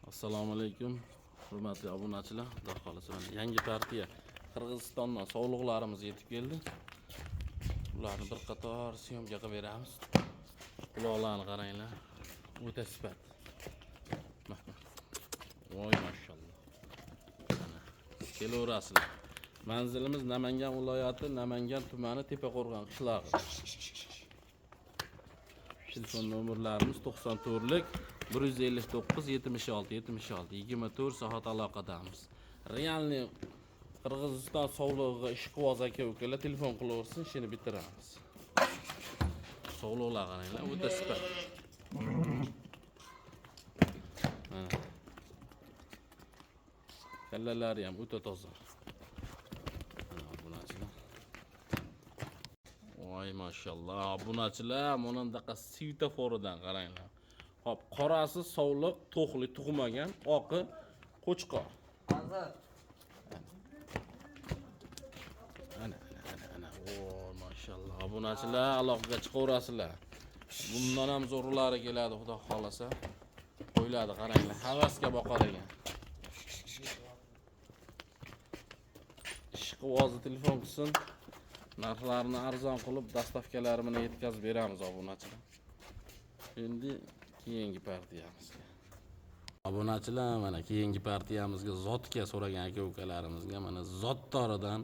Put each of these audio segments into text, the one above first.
Assalomu alaykum, hurmatli obunachilar. Xudo xolasa yangi partiya Qirg'izistondan sovg'alarimiz yetib keldi. Ularni bir qator syomka qilib beramiz. Quloqlarni qaranglar. O'ta sifat. Voy mashalloh. Kelaverasizlar. Manzilimiz Namangan viloyati, Namangan tumani, Tepaqo'rg'on qishlog'i. Telefon nomerlarimiz 94lik 159 76 76 24 soat aloqadamiz. Realni Qirg'iziston sovlig'iga ishqiboz aka-ukalar telefon qilaversin, ishini bitiramiz. Sovliqlar qaranglar, o'ta sifat. Kallalari ham o'ta toza. Voy mashalloh, obunachilar, monandaqa svitoforidan qaranglar. Hop, qorasi sovliq, to'qli tug'magan, oqi qo'chqor. Ana. Voy mashalloh, obunachilar, aloqaga chiqaverasizlar. Bundan ham zo'rlari keladi, xudo xolasa. Qo'yiladi, qaranglar, havasga boqadigan. Ishqibozi telefon qilsin. Narxlarni arzon qilib, dastavkalarini yetkazib beramiz obunachilar. Endi keyingi partiyamizga. Obunachilar, mana keyingi partiyamizga zotga so'ragan aka-ukalarimizga mana zottoridan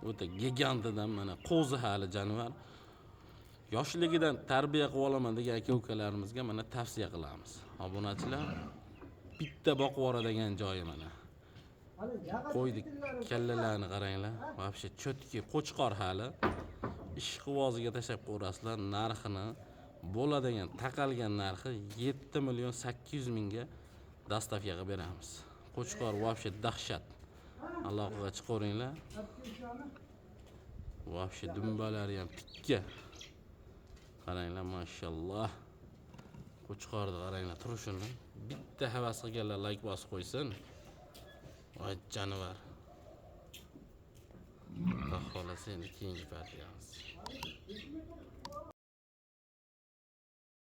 o'ta gigantidan mana qo'zi hali jonivar yoshligidan tarbiya qilib olaman degan aka-ukalarimizga mana tavsiya qilamiz. Obunachilar, bitta boqib oladigan joyi mana. Qo'ydik kallalarni qaranglar. Vobshe chotki qo'chqor hali. Ishqiboziga tashab qo'rasizlar, narxini bo'ladigan taqalgan narxi 7 million 800 mingga dastavka qilib beramiz. Qo'chqor vobshe dahshat. Aloqaga chiqaveringlar. Vobshe dumbalari ham tikka. Qaranglar, mashalloh. Qo'chqorni qaranglar turishini. Bitta havas qilganlar like bosib qo'ysin. Voy jonivar. Xudo xolasa endi keyingi partiyamiz.